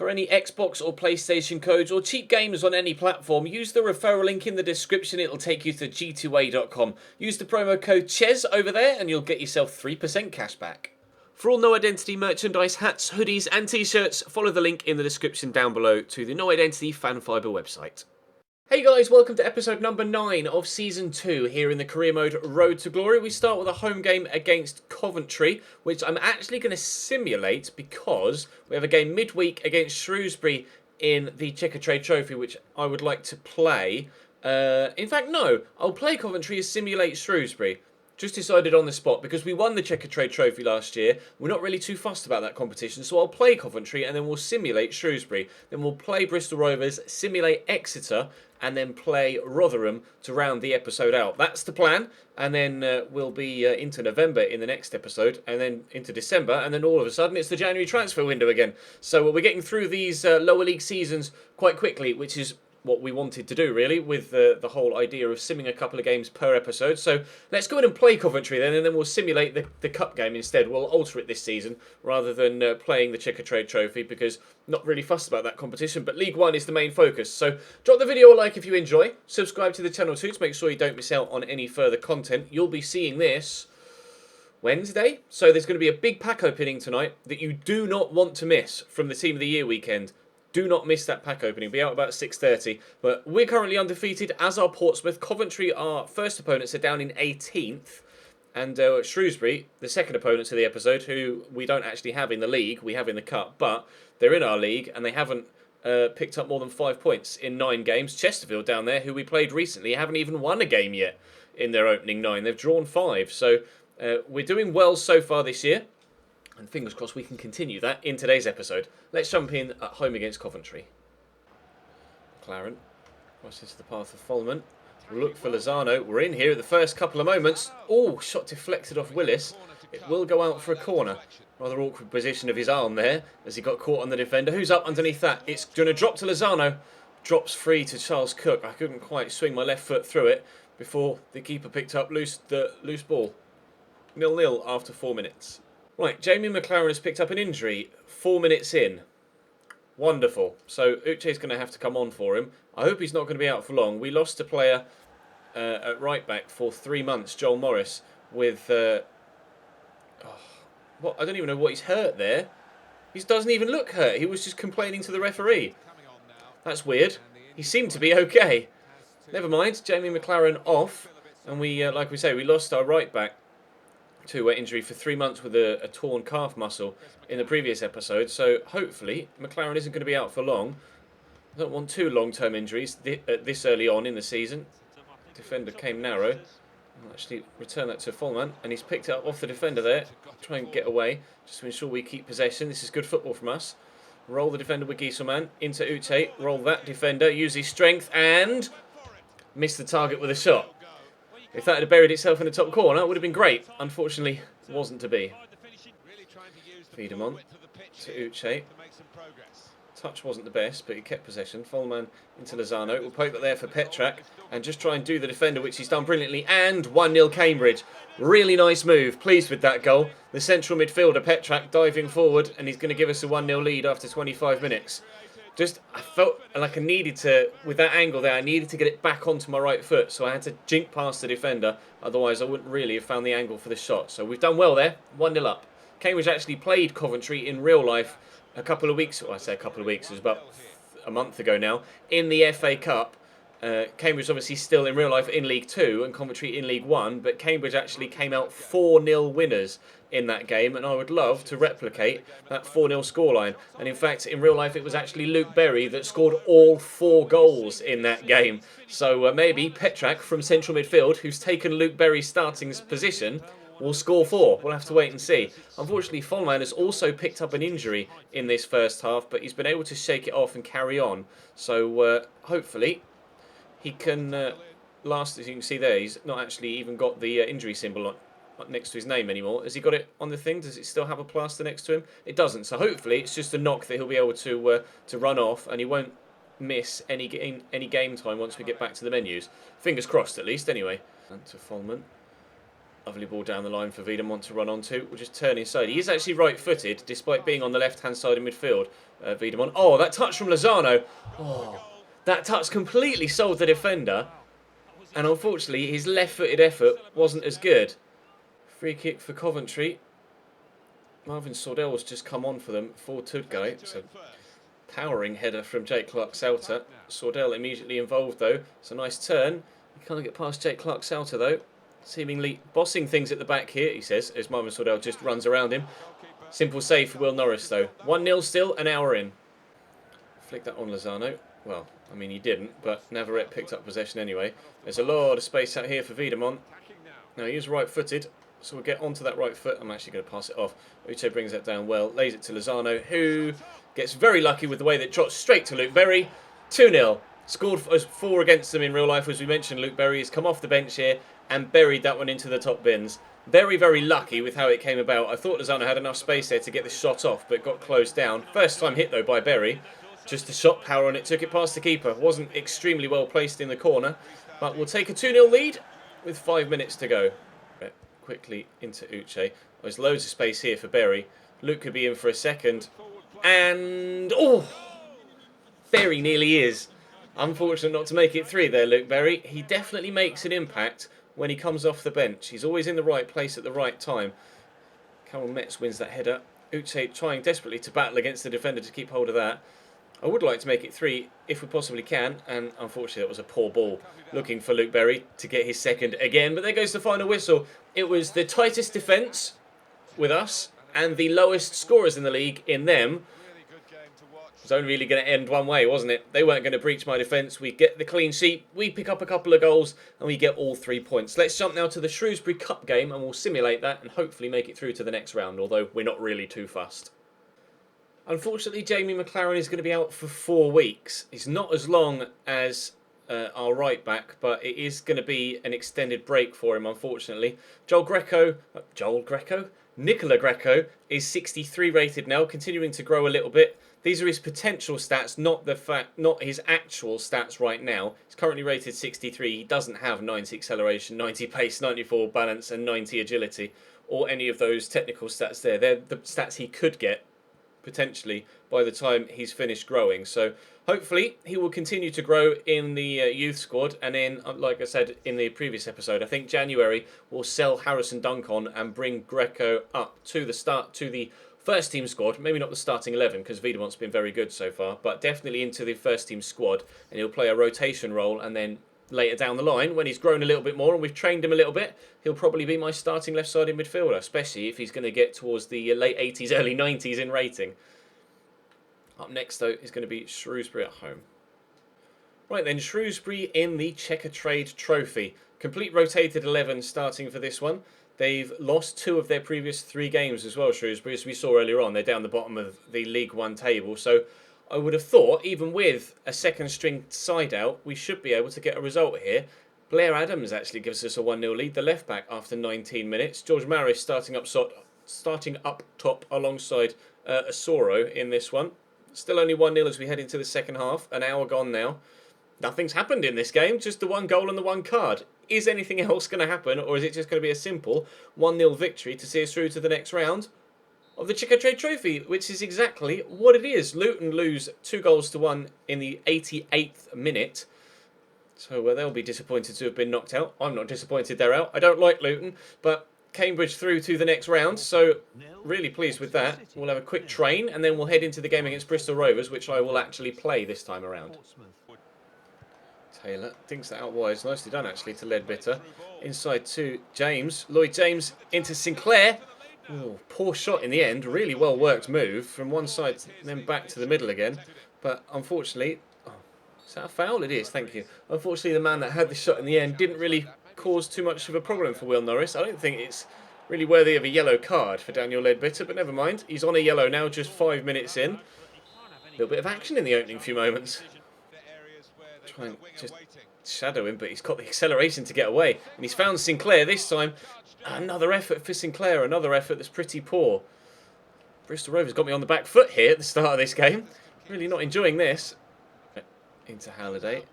For any Xbox or PlayStation codes or cheap games on any platform, use the referral link in the description. It'll take you to g2a.com. Use the promo code CHES over there and you'll get yourself 3% cash back. For all No Identity merchandise, hats, hoodies and t-shirts, follow the link in the description down below to the No Identity Fan Fibre website. Hey guys, welcome to episode number 9 of Season 2 here in the career mode Road to Glory. We start with a home game against Coventry, which I'm actually going to simulate because we have a game midweek against Shrewsbury in the Checkatrade Trophy, which I would like to play. In fact, no, I'll play Coventry as simulate Shrewsbury. Just decided on the spot because we won the Checkatrade Trophy last year. We're not really too fussed about that competition, so I'll play Coventry and then we'll simulate Shrewsbury. Then we'll play Bristol Rovers, simulate Exeter, and then play Rotherham to round the episode out. That's the plan, and then we'll be into November in the next episode, and then into December, and then all of a sudden it's the January transfer window again. So we're getting through these lower league seasons quite quickly, which is what we wanted to do, really, with the whole idea of simming a couple of games per episode. So let's go in and play Coventry then, and then we'll simulate the cup game instead. We'll alter it this season, rather than playing the Checkatrade Trophy, because not really fussed about that competition, but League One is the main focus. So drop the video a like if you enjoy, subscribe to the channel too to make sure you don't miss out on any further content. You'll be seeing this Wednesday, so there's going to be a big pack opening tonight that you do not want to miss from the Team of the Year weekend. Do not miss that pack opening. It'll be out about 6:30. But we're currently undefeated, as are Portsmouth. Coventry, our first opponents, are down in 18th. And Shrewsbury, the second opponents of the episode, who we don't actually have in the league, we have in the cup, but they're in our league and they haven't picked up more than 5 points in 9 games. Chesterfield down there, who we played recently, haven't even won a game yet in their opening 9. They've drawn 5. So we're doing well so far this year. And fingers crossed we can continue that in today's episode. Let's jump in at home against Coventry. McLaren crosses the path of Folman. We'll look for Lozano. We're in here at the first couple of moments. Oh, shot deflected off Willis. It will go out for a corner. Rather awkward position of his arm there as he got caught on the defender. Who's up underneath that? It's going to drop to Lozano. Drops free to Charles Cook. I couldn't quite swing my left foot through it before the keeper picked up the loose ball. 0-0 after 4 minutes. Right, Jamie McLaren has picked up an injury 4 minutes in. Wonderful. So Uche's going to have to come on for him. I hope he's not going to be out for long. We lost a player at right back for 3 months, Joel Morris, with... what? I don't even know what he's hurt there. He doesn't even look hurt. He was just complaining to the referee. That's weird. He seemed to be okay. Never mind, Jamie McLaren off. And we, like we say, we lost our right back to injury for 3 months with a torn calf muscle in the previous episode. So hopefully McLaren isn't going to be out for long. I don't want 2 long-term injuries this early on in the season. Defender came narrow. I'll actually return that to Folman, and he's picked it up off the defender there. Try and get away just to ensure we keep possession. This is good football from us. Roll the defender with Gieselman into Uche. Roll that defender, use his strength and miss the target with a shot. If that had buried itself in the top corner, it would have been great. Unfortunately, it wasn't to be. Feed him on to Uche. Touch wasn't the best, but he kept possession. Folman into Lozano. We'll poke that there for Petrak and just try and do the defender, which he's done brilliantly. And 1-0 Cambridge. Really nice move. Pleased with that goal. The central midfielder, Petrak, diving forward, and he's going to give us a 1-0 lead after 25 minutes. I felt like I needed to, with that angle there, I needed to get it back onto my right foot. So I had to jink past the defender. Otherwise, I wouldn't really have found the angle for the shot. So we've done well there. 1-0 up. Cambridge actually played Coventry in real life a couple of weeks, well, I say a couple of weeks, it was about a month ago now, in the FA Cup. Cambridge obviously still in real life in League 2 and Coventry in League 1, but Cambridge actually came out 4-0 winners in that game, and I would love to replicate that 4-0 scoreline. And in fact, in real life, it was actually Luke Berry that scored all 4 goals in that game. So maybe Petrak from central midfield, who's taken Luke Berry's starting position, will score 4. We'll have to wait and see. Unfortunately, Folman has also picked up an injury in this first half, but he's been able to shake it off and carry on. So hopefully he can last. As you can see there, he's not actually even got the injury symbol next to his name anymore. Has he got it on the thing? Does it still have a plaster next to him? It doesn't. So hopefully it's just a knock that he'll be able to run off, and he won't miss any game time once we get back to the menus. Fingers crossed, at least. Anyway, and to Folman. Lovely ball down the line for Wiedemont to run onto. We'll just turn inside. He is actually right-footed, despite being on the left-hand side of midfield. Wiedemont. Oh, that touch from Lozano. Oh, that touch completely sold the defender. And unfortunately, his left-footed effort wasn't as good. Free kick for Coventry. Marvin Sordell's just come on for them for Tudgay. So, powering header from Jake Clark-Salter. Sordell immediately involved, though. It's a nice turn. He can't get past Jake Clark-Salter, though. Seemingly bossing things at the back here, he says, as Marvin Sordell just runs around him. Simple save for Will Norris, though. 1-0 still, an hour in. Flick that on Lozano. Well, I mean, he didn't, but Navarrete picked up possession anyway. There's a lot of space out here for Wiedemont. Now, he is right-footed, so we'll get onto that right foot. I'm actually going to pass it off. Uche brings that down well, lays it to Lozano, who gets very lucky with the way that it trots straight to Luke Berry. 2-0. Scored as 4 against them in real life, as we mentioned. Luke Berry has come off the bench here and buried that one into the top bins. Very, very lucky with how it came about. I thought Lozano had enough space there to get the shot off, but got closed down. First time hit, though, by Berry. Just the shot power on it, took it past the keeper. Wasn't extremely well placed in the corner, but we'll take a 2-0 lead with 5 minutes to go. Quickly into Uche. There's loads of space here for Berry. Luke could be in for a second. And, oh, Berry nearly is. Unfortunate not to make it 3 there, Luke Berry. He definitely makes an impact when he comes off the bench. He's always in the right place at the right time. Carol Metz wins that header. Uche trying desperately to battle against the defender to keep hold of that. I would like to make it 3 if we possibly can, and unfortunately that was a poor ball. Looking for Luke Berry to get his second again, but there goes the final whistle. It was the tightest defence with us and the lowest scorers in the league in them. It was only really going to end one way, wasn't it? They weren't going to breach my defence. We get the clean sheet, we pick up a couple of goals, and we get all 3 points. Let's jump now to the Shrewsbury Cup game, and we'll simulate that and hopefully make it through to the next round, although we're not really too fussed. Unfortunately, Jamie McLaren is going to be out for 4 weeks. It's not as long as our right back, but it is going to be an extended break for him, unfortunately. Nicola Greco is 63 rated now, continuing to grow a little bit. These are his potential stats, not his actual stats right now. He's currently rated 63. He doesn't have 90 acceleration, 90 pace, 94 balance, and 90 agility, or any of those technical stats there. They're the stats he could get potentially by the time he's finished growing. So hopefully he will continue to grow in the youth squad, and then, like I said in the previous episode, I think January we'll sell Harrison Duncon and bring Greco up to the first team squad. Maybe not the starting 11 because Wiedemont's been very good so far, but definitely into the first team squad, and he'll play a rotation role, and then later down the line, when he's grown a little bit more and we've trained him a little bit, he'll probably be my starting left-sided midfielder, especially if he's going to get towards the late 80s, early 90s in rating. Up next, though, is going to be Shrewsbury at home. Right then, Shrewsbury in the Checker Trade Trophy. Complete rotated 11 starting for this one. They've lost 2 of their previous 3 games as well, Shrewsbury, as we saw earlier on. They're down the bottom of the League One table, so I would have thought, even with a second string side out, we should be able to get a result here. Blair Adams actually gives us a 1-0 lead, the left back, after 19 minutes. George Maris starting up top alongside Asoro in this one. Still only 1-0 as we head into the second half. An hour gone now. Nothing's happened in this game, just the 1 goal and the 1 card. Is anything else going to happen, or is it just going to be a simple 1-0 victory to see us through to the next round of the Checker Trade Trophy, which is exactly what it is. Luton lose 2-1 in the 88th minute. So they'll be disappointed to have been knocked out. I'm not disappointed they're out. I don't like Luton, but Cambridge through to the next round, so really pleased with that. We'll have a quick train, and then we'll head into the game against Bristol Rovers, which I will actually play this time around. Taylor dinks that out wide. Nicely done, actually, to Leadbitter. Inside to James. Lloyd James into Sinclair. Ooh, poor shot in the end. Really well worked move from one side then back to the middle again. But unfortunately, is that a foul? It is, thank you. Unfortunately, the man that had the shot in the end didn't really cause too much of a problem for Will Norris. I don't think it's really worthy of a yellow card for Daniel Leadbitter, but never mind. He's on a yellow now, just 5 minutes in. A little bit of action in the opening few moments. Try and just shadow him, but he's got the acceleration to get away. And he's found Sinclair this time. Another effort for Sinclair, another effort that's pretty poor. Bristol Rovers got me on the back foot here at the start of this game. Really not enjoying this. Into Halliday.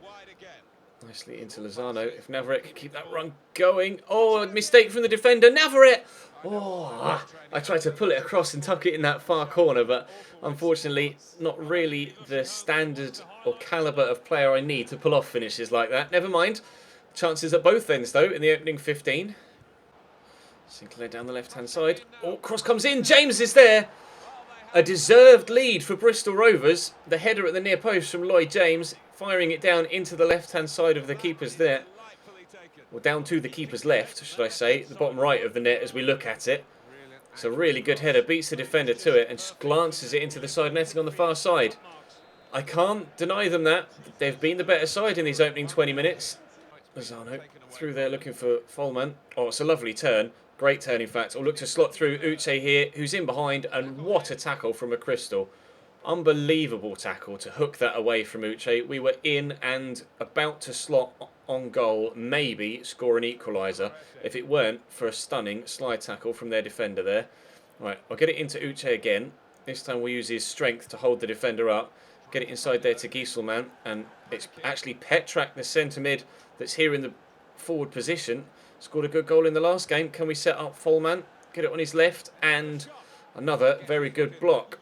Nicely into Lozano. If Navarrete can keep that run going. Oh, a mistake from the defender. Navarrete! Oh, I tried to pull it across and tuck it in that far corner, but unfortunately not really the standard or calibre of player I need to pull off finishes like that. Never mind. Chances at both ends, though, in the opening 15. Sinclair down the left-hand side. Oh, cross comes in. James is there. A deserved lead for Bristol Rovers. The header at the near post from Lloyd James, firing it down into the left-hand side of the keeper's there. Well, down to the keeper's left, should I say. The bottom right of the net as we look at it. It's a really good header. Beats the defender to it and just glances it into the side netting on the far side. I can't deny them that. They've been the better side in these opening 20 minutes. Lozano through there looking for Folman. Oh, it's a lovely turn. Great turn, in fact. I'll look to slot through Uche here, who's in behind. And what a tackle from a Crystal. Unbelievable tackle to hook that away from Uche. We were in and about to slot on goal, maybe score an equaliser, if it weren't for a stunning slide tackle from their defender there. Right, I'll get it into Uche again. This time we'll use his strength to hold the defender up. Get it inside there to Gieselman. And it's actually Petrak, the centre mid, that's here in the forward position. Scored a good goal in the last game. Can we set up Folman? Get it on his left. And another very good block.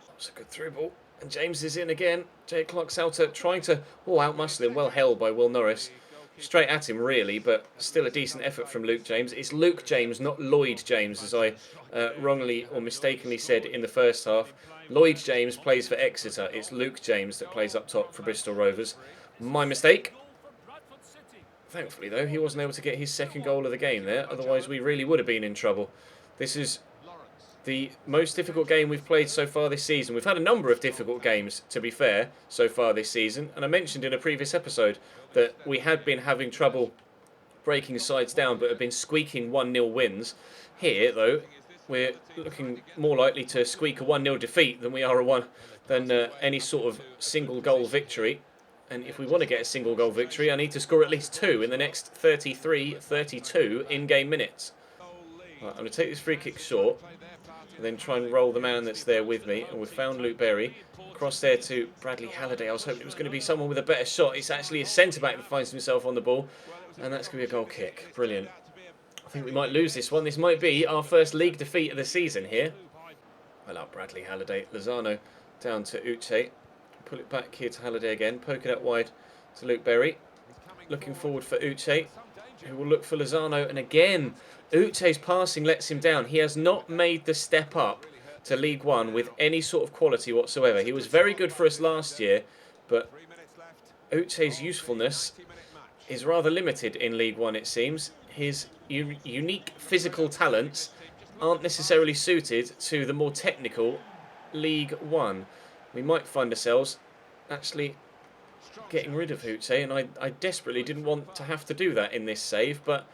That's a good through ball. And James is in again. Jay Clark-Salter trying to outmuscle him. Well held by Will Norris. Straight at him, really, but still a decent effort from Luke James. It's Luke James, not Lloyd James, as I wrongly or mistakenly said in the first half. Lloyd James plays for Exeter. It's Luke James that plays up top for Bristol Rovers. My mistake. Thankfully, though, he wasn't able to get his second goal of the game there. Otherwise, we really would have been in trouble. This is the most difficult game we've played so far this season. We've had a number of difficult games, to be fair, so far this season. And I mentioned in a previous episode that we had been having trouble breaking sides down, but have been squeaking 1-0 wins. Here, though, we're looking more likely to squeak a 1-0 defeat than we are any sort of single goal victory. And if we want to get a single goal victory, I need to score at least 2 in the next 33-32 in-game minutes. Right, I'm going to take this free kick short, and then try and roll the man that's there with me. And we've found Luke Berry. Cross there to Bradley Halliday. I was hoping it was going to be someone with a better shot. It's actually a centre-back that finds himself on the ball. And that's going to be a goal kick. Brilliant. I think we might lose this one. This might be our first league defeat of the season here. Well up Bradley Halliday. Lozano down to Uche. Pull it back here to Halliday again. Poke it out wide to Luke Berry. Looking forward for Uche, who will look for Lozano. And again, Uche's passing lets him down. He has not made the step up to League One with any sort of quality whatsoever. He was very good for us last year, but Uche's usefulness is rather limited in League One, it seems. His unique physical talents aren't necessarily suited to the more technical League One. We might find ourselves actually getting rid of Uche, and I desperately didn't want to have to do that in this save, but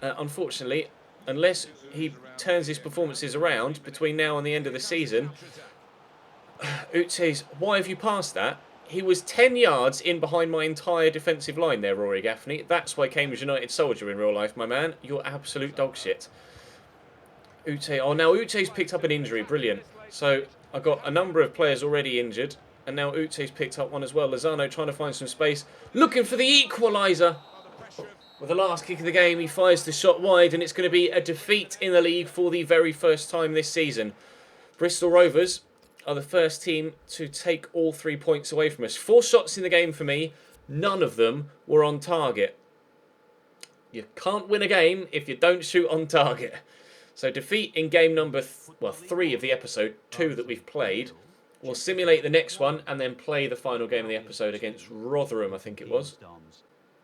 unfortunately, unless he turns his performances around between now and the end of the season, Uche's, why have you passed that? He was 10 yards in behind my entire defensive line there, Rory Gaffney. That's why Cambridge United sold you in real life, my man. You're absolute dog shit. Uche, oh, now Uche's picked up an injury. Brilliant. So I've got a number of players already injured, and now Uche's picked up one as well. Lozano trying to find some space, looking for the equaliser. With the last kick of the game, he fires the shot wide, and it's going to be a defeat in the league for the very first time this season. Bristol Rovers are the first team to take all 3 points away from us. 4 shots in the game for me. None of them were on target. You can't win a game if you don't shoot on target. So defeat in game number 3 of the episode, 2 that we've played. We'll simulate the next one and then play the final game of the episode against Rotherham, I think it was.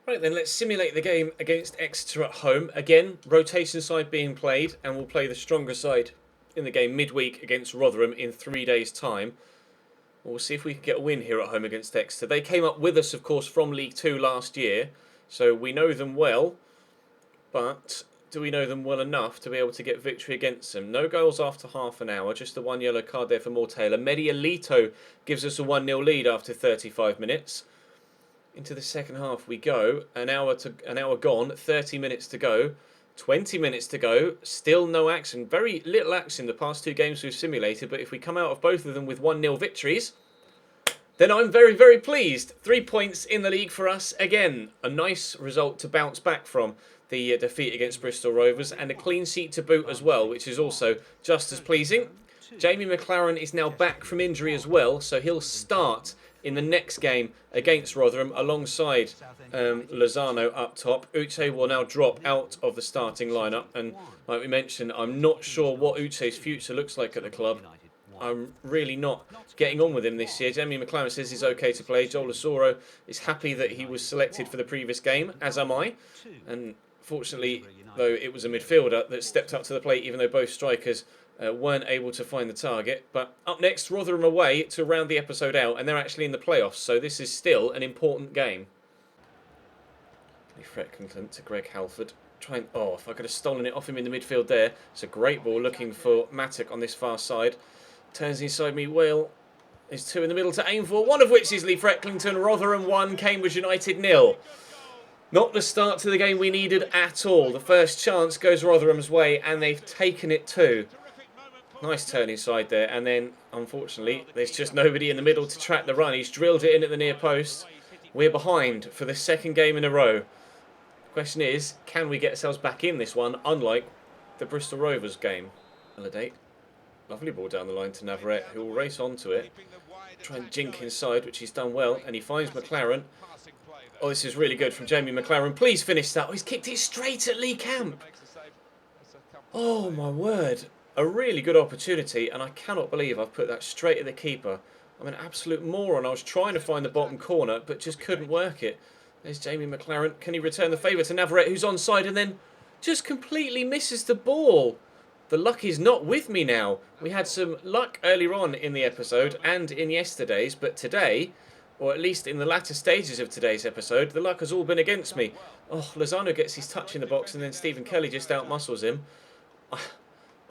Right then, let's simulate the game against Exeter at home. Again, rotation side being played, and we'll play the stronger side in the game midweek against Rotherham in 3 days' time. We'll see if we can get a win here at home against Exeter. They came up with us, of course, from League 2 last year, so we know them well, but do we know them well enough to be able to get victory against them? No goals after half an hour, just the 1 yellow card there for Mortaylor. Medialito gives us a 1-0 lead after 35 minutes. Into the second half we go. An hour gone, 30 minutes to go. 20 minutes to go, still no action. Very little action the past 2 games we've simulated, but if we come out of both of them with 1-0 victories, then I'm very, very pleased. 3 points in the league for us. Again, a nice result to bounce back from the defeat against Bristol Rovers, and a clean sheet to boot as well, which is also just as pleasing. Jamie McLaren is now back from injury as well, so he'll start in the next game against Rotherham alongside Lozano up top. Uche will now drop out of the starting lineup, and like we mentioned, I'm not sure what Uche's future looks like at the club. I'm really not getting on with him this year. Jamie McLaren says he's okay to play. Joel Osoro is happy that he was selected for the previous game, as am I. And fortunately, though, it was a midfielder that stepped up to the plate, even though both strikers weren't able to find the target. But up next, Rotherham away to round the episode out, and they're actually in the playoffs, so this is still an important game. Frecklington to Greg Halford. If I could have stolen it off him in the midfield there. It's a great ball looking for Matic on this far side. Turns inside me, Will. There's two in the middle to aim for, one of which is Lee Frecklington. Rotherham 1, Cambridge United 0. Not the start to the game we needed at all. The first chance goes Rotherham's way, and they've taken it too. Nice turn inside there, and then, unfortunately, there's just nobody in the middle to track the run. He's drilled it in at the near post. We're behind for the second game in a row. The question is, can we get ourselves back in this one, unlike the Bristol Rovers game? Holiday. Lovely ball down the line to Navarrete, who will race onto it. Try and jink inside, which he's done well, and he finds McLaren. Oh, this is really good from Jamie McLaren. Please finish that. Oh, he's kicked it straight at Lee Camp. Oh, my word. A really good opportunity, and I cannot believe I've put that straight at the keeper. I'm an absolute moron. I was trying to find the bottom corner, but just couldn't work it. There's Jamie McLaren. Can he return the favour to Navarrete, who's onside, and then just completely misses the ball? The luck is not with me now. We had some luck earlier on in the episode and in yesterday's, but today, or at least in the latter stages of today's episode, the luck has all been against me. Oh, Lozano gets his touch in the box, and then Stephen Kelly just outmuscles him.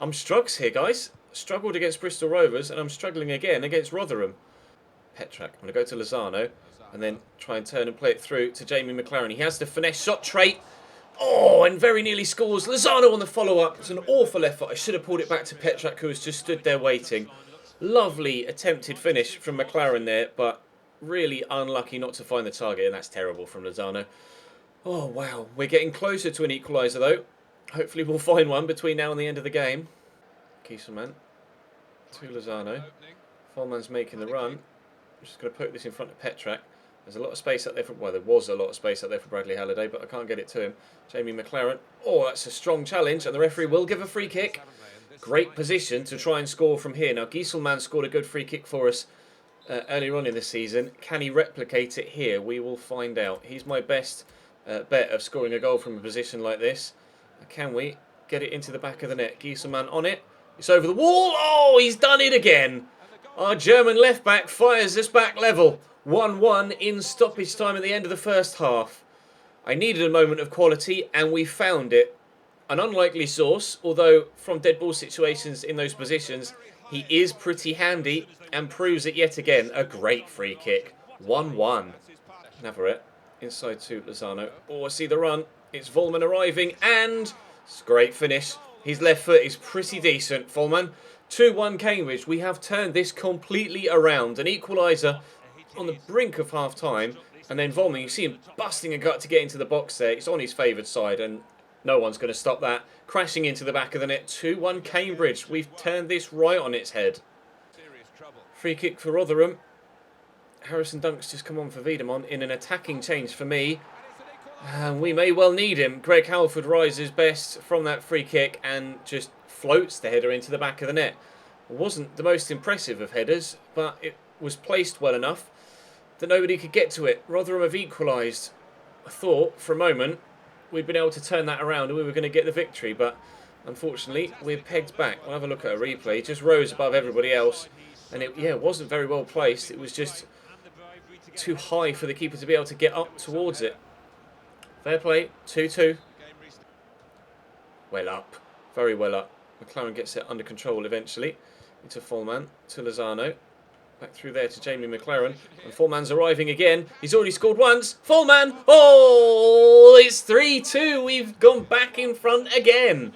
I'm struggles here, guys. Struggled against Bristol Rovers, and I'm struggling again against Rotherham. Petrak. I'm going to go to Lozano, and then try and turn and play it through to Jamie McLaren. He has the finesse shot trait. Oh, and very nearly scores. Lozano on the follow-up. It's an awful effort. I should have pulled it back to Petrak, who has just stood there waiting. Lovely attempted finish from McLaren there, but really unlucky not to find the target, and that's terrible from Lozano. Oh, wow. We're getting closer to an equaliser, though. Hopefully we'll find one between now and the end of the game. Kieselman to Lozano. Follman's making the run. I'm just going to poke this in front of Petrak. There's a lot of space up there for... Well, there was a lot of space up there for Bradley Halliday, but I can't get it to him. Jamie McLaren. Oh, that's a strong challenge, and the referee will give a free kick. Great position to try and score from here. Now, Gieselman scored a good free kick for us earlier on in the season. Can he replicate it here? We will find out. He's my best bet of scoring a goal from a position like this. Can we get it into the back of the net? Gieselman on it. It's over the wall. Oh, he's done it again. Our German left-back fires us back level. 1-1 in stoppage time at the end of the first half. I needed a moment of quality, and we found it. An unlikely source, although from dead ball situations in those positions, he is pretty handy and proves it yet again. A great free kick. 1-1. Navarrete inside to Lozano. Oh, I see the run. It's Volman arriving, and it's a great finish. His left foot is pretty decent, Volman. 2-1 Cambridge. We have turned this completely around. An equaliser on the brink of half-time, and then Volman, you see him busting a gut to get into the box there. It's on his favoured side, and no one's going to stop that. Crashing into the back of the net. 2-1 Cambridge. We've turned this right on its head. Free kick for Rotherham. Harrison Dunk's just come on for Wiedemann in an attacking change for me. And we may well need him. Greg Halford rises best from that free kick and just floats the header into the back of the net. It wasn't the most impressive of headers, but it was placed well enough that nobody could get to it. Rotherham have equalised. I thought for a moment we'd been able to turn that around and we were going to get the victory, but unfortunately we're pegged back. We'll have a look at a replay. It just rose above everybody else, and it wasn't very well placed. It was just too high for the keeper to be able to get up towards it. Fair play, 2-2. Well up, very well up. McLaren gets it under control eventually. Into Follman, to Lozano. Back through there to Jamie McLaren. And Follman's arriving again. He's already scored once. Follman! Oh, it's 3-2. We've gone back in front again.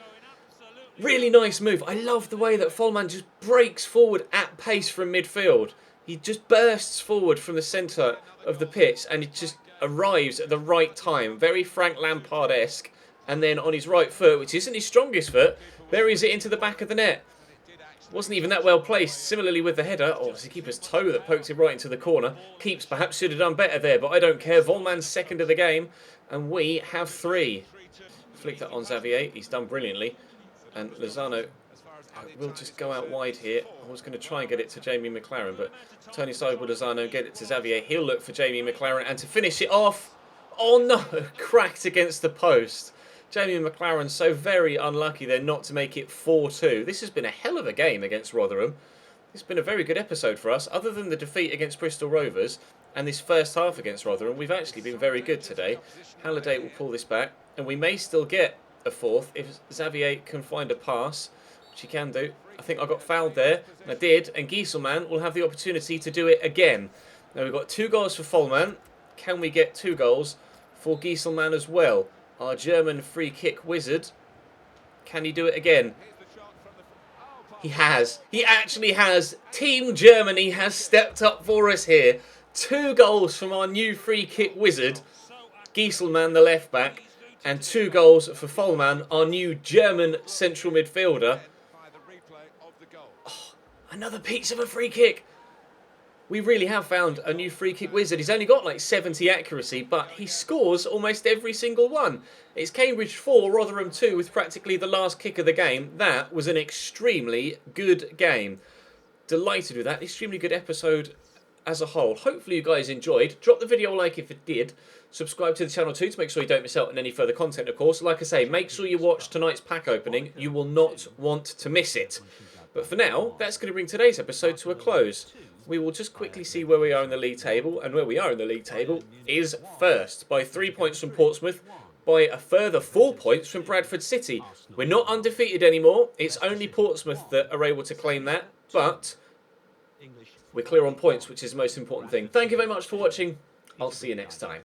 Really nice move. I love the way that Follman just breaks forward at pace from midfield. He just bursts forward from the centre of the pitch and it just arrives at the right time. Very Frank Lampard-esque. And then on his right foot, which isn't his strongest foot, buries it into the back of the net. Wasn't even that well placed. Similarly with the header. Oh, it's the keeper's toe that poked it right into the corner. Keeps perhaps should have done better there, but I don't care. Volman's second of the game. And we have 3. Flick that on Xavier. He's done brilliantly. And Lozano will just go out wide here. I was going to try and get it to Jamie McLaren, but Tony side with Lozano, get it to Xavier. He'll look for Jamie McLaren, and to finish it off, oh no, cracked against the post. Jamie McLaren so very unlucky there not to make it 4-2. This has been a hell of a game against Rotherham. It's been a very good episode for us. Other than the defeat against Bristol Rovers and this first half against Rotherham, we've actually been very good today. Halliday will pull this back, and we may still get a 4th if Xavier can find a pass, which he can do. I think I got fouled there, and I did, and Gieselman will have the opportunity to do it again. Now we've got 2 goals for Vollmann. Can we get 2 goals for Gieselman as well? Our German free kick wizard. Can he do it again? He has. He actually has. Team Germany has stepped up for us here. 2 goals from our new free kick wizard, Gieselman, the left back, and 2 goals for Vollmann, our new German central midfielder. Oh, another piece of a free kick. We really have found a new free kick wizard. He's only got like 70 accuracy, but he scores almost every single one. It's Cambridge 4, Rotherham 2 with practically the last kick of the game. That was an extremely good game. Delighted with that. Extremely good episode as a whole. Hopefully you guys enjoyed. Drop the video a like if it did. Subscribe to the channel too to make sure you don't miss out on any further content, of course. Like I say, make sure you watch tonight's pack opening. You will not want to miss it. But for now, that's going to bring today's episode to a close. We will just quickly see where we are in the league table, and where we are in the league table is first by 3 points from Portsmouth, by a further 4 points from Bradford City. We're not undefeated anymore. It's only Portsmouth that are able to claim that, but we're clear on points, which is the most important thing. Thank you very much for watching. I'll see you next time.